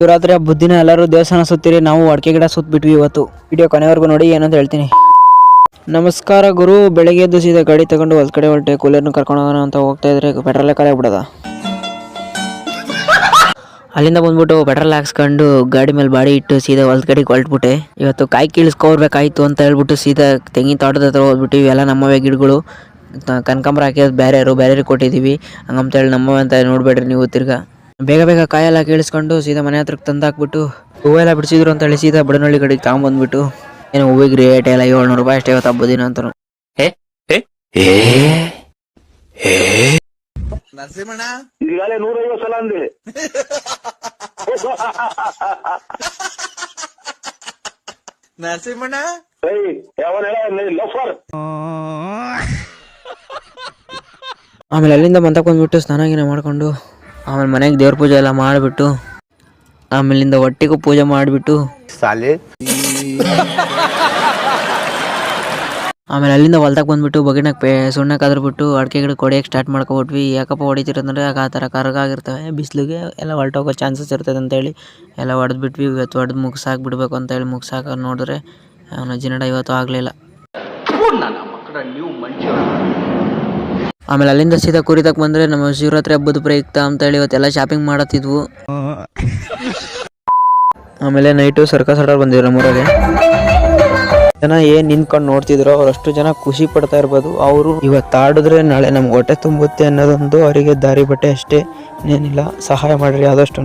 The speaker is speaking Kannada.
ಶಿವರಾತ್ರಿ ಹಬ್ಬದ ದಿನ ಎಲ್ಲರೂ ದೇವಸ್ಥಾನ ಸುತ್ತೀರಿ. ನಾವು ಅಡಿಕೆ ಗಿಡ ಸುತ್ತಬಿಟ್ವಿ ಇವತ್ತು. ವಿಡಿಯೋ ಕೊನೆವರೆಗೂ ನೋಡಿ, ಏನಂತ ಹೇಳ್ತೀನಿ. ನಮಸ್ಕಾರ ಗುರು. ಬೆಳಗ್ಗೆ ಎದ್ದು ಸೀದಾ ಗಾಡಿ ತಗೊಂಡು ಹೊಲ ಕಡೆ ಹೊರಟೆ. ಕೂಲರ್ನ ಕರ್ಕೊಂಡು ಹೋಗೋಣ ಅಂತ ಹೋಗ್ತಾ ಇದ್ರೆ ಪೆಟ್ರೋಲ್ ಖಾಲಿ ಆಗ್ಬಿಡದ. ಅಲ್ಲಿಂದ ಬಂದ್ಬಿಟ್ಟು ಪೆಟ್ರೋಲ್ ಹಾಕ್ಸ್ಕೊಂಡು ಗಾಡಿ ಮೇಲೆ ಬಾಡಿ ಇಟ್ಟು ಸೀದಾ ಹೊಲದ ಕಡೆಗೆ ಹೊರಟ್ಬಿಟ್ಟೆ. ಇವತ್ತು ಕಾಯಿ ಕೀಳಿಸ್ಕೊರ್ಬೇಕಾಯ್ತು ಅಂತ ಹೇಳ್ಬಿಟ್ಟು ಸೀದಾ ತೆಂಗಿನ ತೋಟದ ಹತ್ರ ಹೋಗ್ಬಿಟ್ಟು ಇವೆಲ್ಲ ನಮ್ಮವೇ ಗಿಡಗಳು. ಕನಕಾಂಬರ ಹಾಕಿರೋದು ಬೇರೆಯವ್ರಿಗೆ ಕೊಟ್ಟಿದ್ದೀವಿ. ಹಂಗಂತೇಳಿ ನಮ್ಮವೇ ಅಂತ ನೋಡ್ಬೇಡ್ರಿ ನೀವು. ತಿರ್ಗಾ ಬೇಗ ಬೇಗ ಕಾಯೆಲ್ಲ ಕೇಳಿಸ್ಕೊಂಡು ಸೀದಾ ಮನೆ ಹತ್ರಕ್ಕೆ ತಂದು ಹಾಕ್ಬಿಟ್ಟು ಹೂವೆಲ್ಲ ಬಿಡಿಸಿದ್ರು ಅಂತ ಹೇಳಿ ಸೀದಾ ಬಡನಹಳ್ಳಿ ಕಡೆಗೆ ತಗೊಂಬಂದ್ಬಿಟ್ಟು, ಏನು ಹೂವಿಗೆ ರೇಟ್ ಎಲ್ಲ 700 ರೂಪಾಯಿ ಅಷ್ಟೇ ಇವತ್ತು ಹಬ್ಬದ ದಿನ ಅಂತ. ನರಸಿಂಹಣ್ಣ ಈಗಾಗಲೇ 150 ಸಲ ಅಂದೆ. ನರಸಿಂಹಣ್ಣ ಆಮೇಲೆ ಅಲ್ಲಿಂದ ಮಂತಕ್ಕೆ ಬಂದ್ಬಿಟ್ಟು ಸ್ನಾನ ಗಿನ ಮಾಡ್ಕೊಂಡು ಆಮೇಲೆ ಮನೆಗೆ ದೇವ್ರ ಪೂಜೆ ಎಲ್ಲ ಮಾಡಿಬಿಟ್ಟು ಆಮೇಲಿಂದ ಹೊಟ್ಟಿಗೂ ಪೂಜೆ ಮಾಡಿಬಿಟ್ಟು ಆಮೇಲೆ ಅಲ್ಲಿಂದ ಹೊಲ್ದಾಗ ಬಂದ್ಬಿಟ್ಟು ಬಗಿನಾಗ ಸುಣ್ಣ ಕದ್ರಬಿಟ್ಟು ಅಡಿಕೆ ಗಿಡ ಹೊಡಿಯೋಕೆ ಸ್ಟಾರ್ಟ್ ಮಾಡ್ಕೊಬಿಟ್ವಿ. ಯಾಕಪ್ಪ ಹೊಡಿತಿರಂದ್ರೆ ಆ ಥರ ಕರಗಾಗಿರ್ತವೆ, ಬಿಸಿಲಿಗೆ ಎಲ್ಲ ಹೊಲ್ಟೋಗೋ ಚಾನ್ಸಸ್ ಇರ್ತದೆ ಅಂತೇಳಿ ಎಲ್ಲ ಹೊಡೆದ್ಬಿಟ್ವಿ. ಇವತ್ತು ಹೊಡೆದು ಮುಗಿಸಾಕ್ಬಿಡ್ಬೇಕು ಅಂತೇಳಿ ಮುಗಿಸಾಕ ನೋಡಿದ್ರೆ ಅವನ ಜಿನಡ ಇವತ್ತು ಆಗಲಿಲ್ಲ. ಆಮೇಲೆ ಅಲ್ಲಿಂದ ಸೀದಾ ಕುರಿತಕ್ಕೆ ಬಂದರೆ ನಮ್ಮ ಶಿವರಾತ್ರಿ ಹಬ್ಬದ ಪ್ರಯುಕ್ತ ಅಂತೇಳಿ ಇವತ್ತೆಲ್ಲ ಶಾಪಿಂಗ್ ಮಾಡತ್ತಿದ್ವು. ಆಮೇಲೆ ನೈಟು ಸರ್ಕಸ್ ಆಡೋರು ಬಂದಿದ್ರು ನಮ್ಮೂರಾಗೆ. ಜನ ಏನ್ ನಿಂತ್ಕೊಂಡು ನೋಡ್ತಿದ್ರು ಅವರಷ್ಟು ಜನ ಖುಷಿ ಪಡ್ತಾ ಇರ್ಬೋದು. ಅವರು ಇವತ್ತು ಆಡಿದ್ರೆ ನಾಳೆ ನಮ್ಗೆ ಹೊಟ್ಟೆ ತುಂಬುತ್ತೆ ಅನ್ನೋದೊಂದು ಅವರಿಗೆ ದಾರಿ ಬಟ್ಟೆ ಅಷ್ಟೇ, ಏನಿಲ್ಲ. ಸಹಾಯ ಮಾಡ್ರಿ ಆದಷ್ಟು.